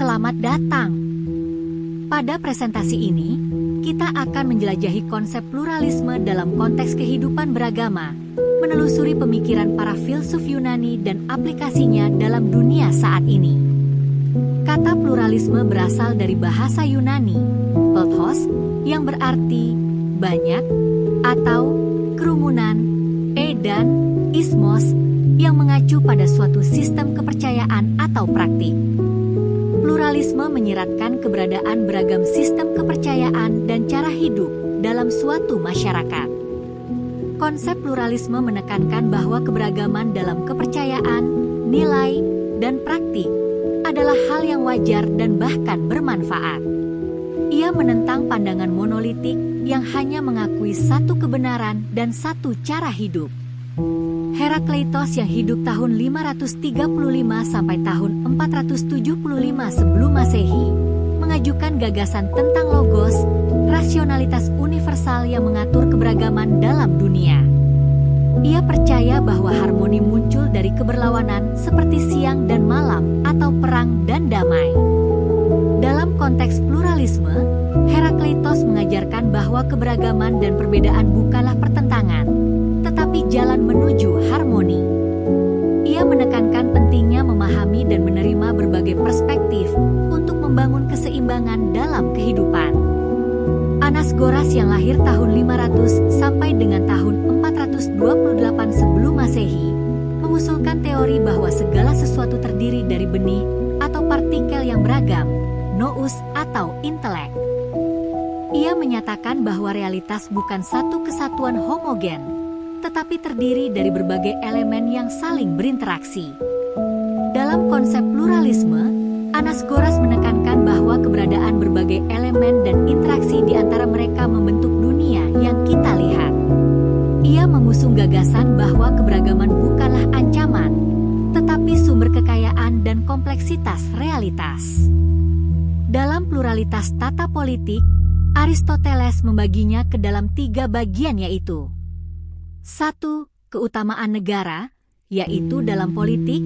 Selamat datang. Pada presentasi ini, kita akan menjelajahi konsep pluralisme dalam konteks kehidupan beragama, menelusuri pemikiran para filsuf Yunani dan aplikasinya dalam dunia saat ini. Kata pluralisme berasal dari bahasa Yunani, plurtos, yang berarti banyak atau kerumunan, dan ismos, yang mengacu pada suatu sistem kepercayaan atau praktik. Pluralisme menyiratkan keberadaan beragam sistem kepercayaan dan cara hidup dalam suatu masyarakat. Konsep pluralisme menekankan bahwa keberagaman dalam kepercayaan, nilai, dan praktik adalah hal yang wajar dan bahkan bermanfaat. Ia menentang pandangan monolitik yang hanya mengakui satu kebenaran dan satu cara hidup. Herakleitos yang hidup tahun 535 sampai tahun 475 sebelum Masehi mengajukan gagasan tentang logos, rasionalitas universal yang mengatur keberagaman dalam dunia. Ia percaya bahwa harmoni muncul dari keberlawanan seperti siang dan malam atau perang dan damai. Dalam konteks pluralisme, Herakleitos mengajarkan bahwa keberagaman dan perbedaan bukanlah pertentangan, tetapi jalan menuju harmoni. Ia menekankan pentingnya memahami dan menerima berbagai perspektif untuk membangun keseimbangan dalam kehidupan. Anaxagoras yang lahir tahun 500 sampai dengan tahun 428 sebelum Masehi mengusulkan teori bahwa segala sesuatu terdiri dari benih atau partikel yang beragam, nous atau intelek. Ia menyatakan bahwa realitas bukan satu kesatuan homogen, tetapi terdiri dari berbagai elemen yang saling berinteraksi. Dalam konsep pluralisme, Anaxagoras menekankan bahwa keberadaan berbagai elemen dan interaksi di antara mereka membentuk dunia yang kita lihat. Ia mengusung gagasan bahwa keberagaman bukanlah ancaman, tetapi sumber kekayaan dan kompleksitas realitas. Dalam pluralitas tata politik, Aristoteles membaginya ke dalam 3 bagian yaitu 1. Keutamaan negara, yaitu dalam politik,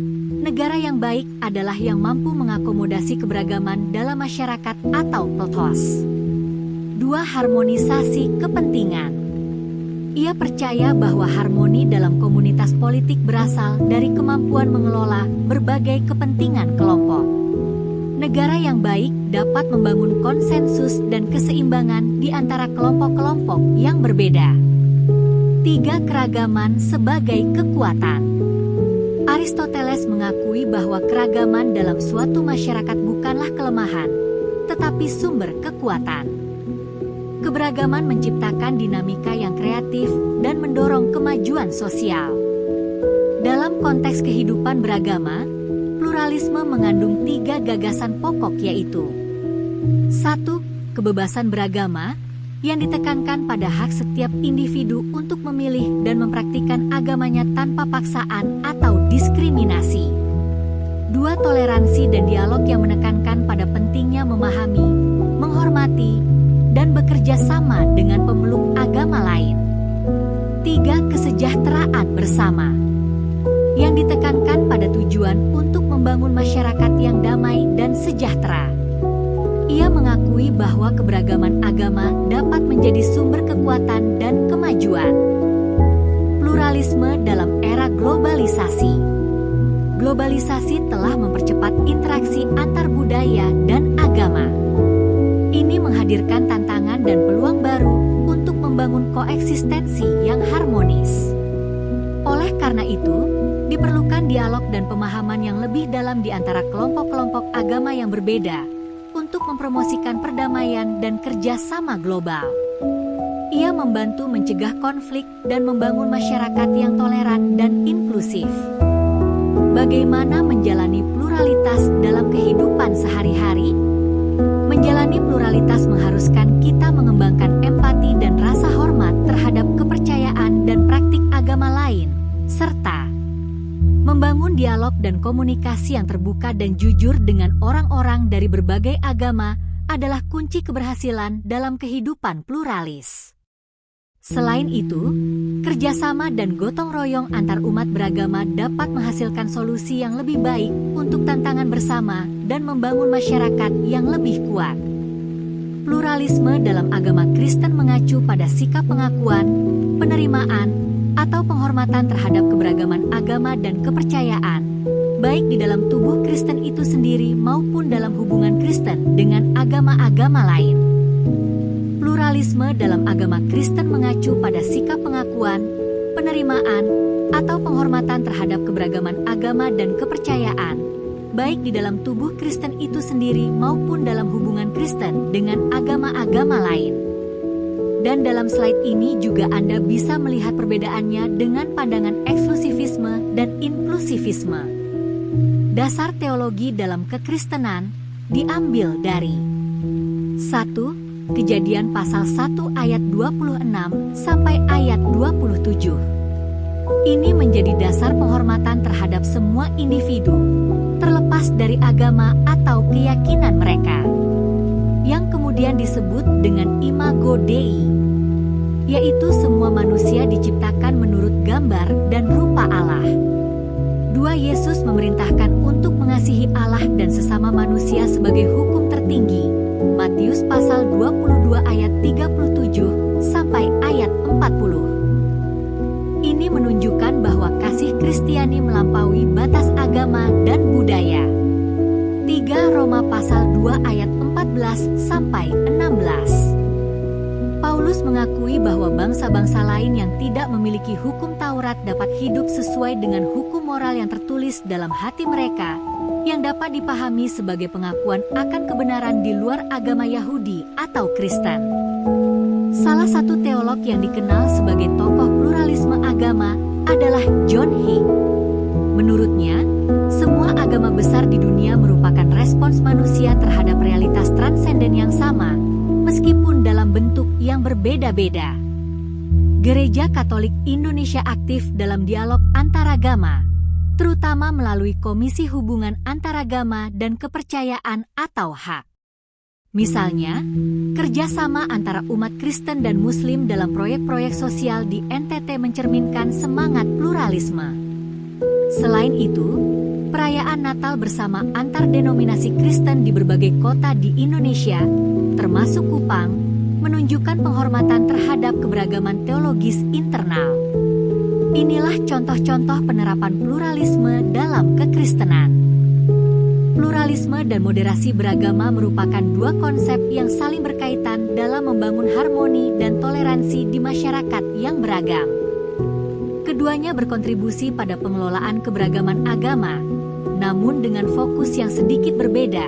negara yang baik adalah yang mampu mengakomodasi keberagaman dalam masyarakat atau plurtos. 2. Harmonisasi kepentingan. Ia percaya bahwa harmoni dalam komunitas politik berasal dari kemampuan mengelola berbagai kepentingan kelompok. Negara yang baik dapat membangun konsensus dan keseimbangan di antara kelompok-kelompok yang berbeda. 3. Keragaman sebagai kekuatan. Aristoteles mengakui bahwa keragaman dalam suatu masyarakat bukanlah kelemahan, tetapi sumber kekuatan. Keberagaman menciptakan dinamika yang kreatif dan mendorong kemajuan sosial. Dalam konteks kehidupan beragama, pluralisme mengandung 3 gagasan pokok yaitu 1. Kebebasan beragama, yang ditekankan pada hak setiap individu untuk memilih dan mempraktikkan agamanya tanpa paksaan atau diskriminasi. 2. Toleransi dan dialog yang menekankan pada pentingnya memahami, menghormati, dan bekerja sama dengan pemeluk agama lain. 3. Kesejahteraan bersama, yang ditekankan pada tujuan untuk membangun masyarakat yang damai dan sejahtera. Ia mengakui bahwa keberagaman agama dapat menjadi sumber kekuatan dan kemajuan. Pluralisme dalam era globalisasi. Globalisasi telah mempercepat interaksi antar budaya dan agama. Ini menghadirkan tantangan dan peluang baru untuk membangun koeksistensi yang harmonis. Oleh karena itu, diperlukan dialog dan pemahaman yang lebih dalam di antara kelompok-kelompok agama yang berbeda untuk mempromosikan perdamaian dan kerjasama global. Ia membantu mencegah konflik dan membangun masyarakat yang toleran dan inklusif. Bagaimana menjalani pluralitas dalam kehidupan sehari-hari? Menjalani pluralitas mengharuskan kita mengembangkan empati dan rasa hormat terhadap kepercayaan dan praktik agama lain, serta membangun dialog dan komunikasi yang terbuka dan jujur dengan orang-orang dari berbagai agama adalah kunci keberhasilan dalam kehidupan pluralis. Selain itu, kerja Kerjasama dan gotong royong antar umat beragama dapat menghasilkan solusi yang lebih baik untuk tantangan bersama dan membangun masyarakat yang lebih kuat. Pluralisme dalam agama Kristen mengacu pada sikap pengakuan, penerimaan, atau penghormatan terhadap keberagaman agama dan kepercayaan, baik di dalam tubuh Kristen itu sendiri maupun dalam hubungan Kristen dengan agama-agama lain. Pluralisme dalam agama Kristen mengacu pada sikap pengakuan, penerimaan, atau penghormatan terhadap keberagaman agama dan kepercayaan, baik di dalam tubuh Kristen itu sendiri maupun dalam hubungan Kristen dengan agama-agama lain. Dan dalam slide ini juga Anda bisa melihat perbedaannya dengan pandangan eksklusivisme dan inklusivisme. Dasar teologi dalam kekristenan diambil dari 1. Kejadian pasal 1 ayat 26 sampai ayat 27. Ini menjadi dasar penghormatan terhadap semua individu, terlepas dari agama atau keyakinan mereka, yang kemudian disebut dengan imago Dei, yaitu semua manusia diciptakan menurut gambar dan rupa Allah. 2. Yesus memerintahkan untuk mengasihi Allah dan sesama manusia sebagai hukum tertinggi. Matius pasal 22 ayat 37 sampai ayat 40. Ini menunjukkan bahwa kasih Kristiani melampaui batas agama dan budaya. 3. Roma pasal 2 ayat 14 sampai 16. Paulus mengakui bahwa bangsa-bangsa lain yang tidak memiliki hukum Taurat dapat hidup sesuai dengan hukum moral yang tertulis dalam hati mereka, yang dapat dipahami sebagai pengakuan akan kebenaran di luar agama Yahudi atau Kristen. Salah satu teolog yang dikenal sebagai tokoh pluralisme agama adalah John Hay. Menurutnya, semua agama besar di dunia merupakan respons manusia terhadap realitas transenden yang sama, meskipun dalam bentuk yang berbeda-beda. Gereja Katolik Indonesia aktif dalam dialog antaragama, terutama melalui Komisi Hubungan Antaragama dan Kepercayaan atau HAK. Misalnya, kerjasama antara umat Kristen dan Muslim dalam proyek-proyek sosial di NTT mencerminkan semangat pluralisme. Selain itu, perayaan Natal bersama antar denominasi Kristen di berbagai kota di Indonesia, termasuk Kupang, menunjukkan penghormatan terhadap keberagaman teologis internal. Inilah contoh-contoh penerapan pluralisme dalam kekristenan. Pluralisme dan moderasi beragama merupakan dua konsep yang saling berkaitan dalam membangun harmoni dan toleransi di masyarakat yang beragam. Keduanya berkontribusi pada pengelolaan keberagaman agama, namun dengan fokus yang sedikit berbeda.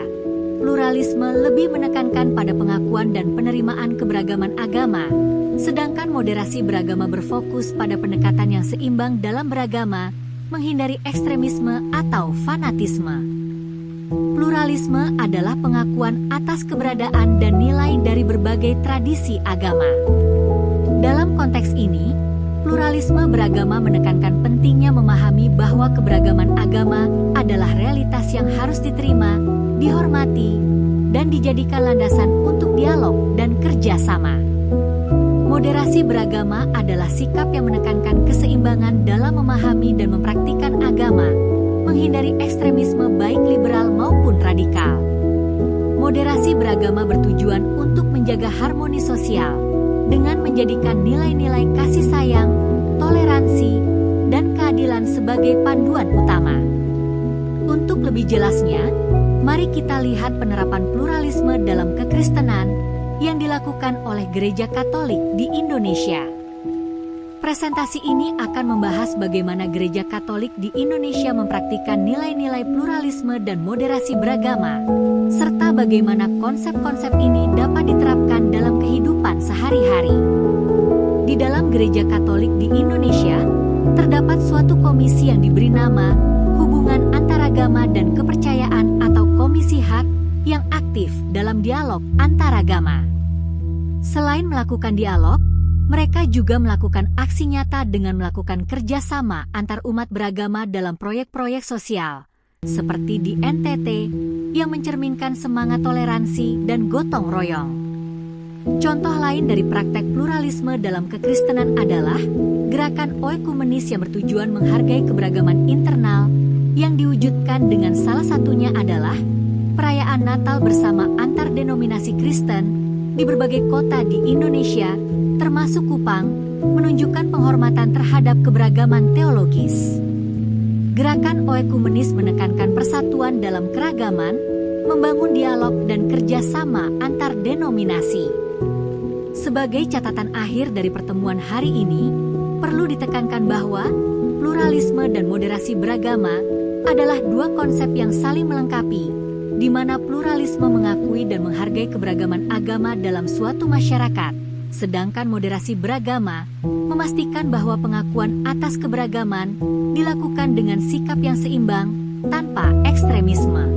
Pluralisme lebih menekankan pada pengakuan dan penerimaan keberagaman agama, sedangkan moderasi beragama berfokus pada pendekatan yang seimbang dalam beragama, menghindari ekstremisme atau fanatisme. Pluralisme adalah pengakuan atas keberadaan dan nilai dari berbagai tradisi agama. Dalam konteks ini, pluralisme beragama menekankan pentingnya memahami bahwa keberagaman agama adalah realitas yang harus diterima, dihormati, dan dijadikan landasan untuk dialog dan kerjasama. Moderasi beragama adalah sikap yang menekankan keseimbangan dalam memahami dan mempraktikkan agama, menghindari ekstremisme baik liberal maupun radikal. Moderasi beragama bertujuan untuk menjaga harmoni sosial, dengan menjadikan nilai-nilai kasih sayang, toleransi, dan keadilan sebagai panduan utama. Untuk lebih jelasnya, mari kita lihat penerapan pluralisme dalam kekristenan yang dilakukan oleh Gereja Katolik di Indonesia. Presentasi ini akan membahas bagaimana Gereja Katolik di Indonesia mempraktikkan nilai-nilai pluralisme dan moderasi beragama, serta bagaimana konsep-konsep ini dapat diterapkan dalam kehidupan sehari-hari. Di dalam Gereja Katolik di Indonesia, terdapat suatu komisi yang diberi nama Hubungan Antaragama dan Kepercayaan atau Komisi HAK yang aktif dalam dialog antaragama. Selain melakukan dialog, mereka juga melakukan aksi nyata dengan melakukan kerjasama antar umat beragama dalam proyek-proyek sosial, seperti di NTT, yang mencerminkan semangat toleransi dan gotong royong. Contoh lain dari praktek pluralisme dalam kekristenan adalah gerakan oekumenis yang bertujuan menghargai keberagaman internal yang diwujudkan dengan salah satunya adalah perayaan Natal bersama antar denominasi Kristen di berbagai kota di Indonesia, termasuk Kupang, menunjukkan penghormatan terhadap keberagaman teologis. Gerakan oekumenis menekankan persatuan dalam keragaman, membangun dialog dan kerjasama antar denominasi. Sebagai catatan akhir dari pertemuan hari ini, perlu ditekankan bahwa pluralisme dan moderasi beragama adalah dua konsep yang saling melengkapi, di mana pluralisme mengakui dan menghargai keberagaman agama dalam suatu masyarakat, sedangkan moderasi beragama memastikan bahwa pengakuan atas keberagaman dilakukan dengan sikap yang seimbang tanpa ekstremisme.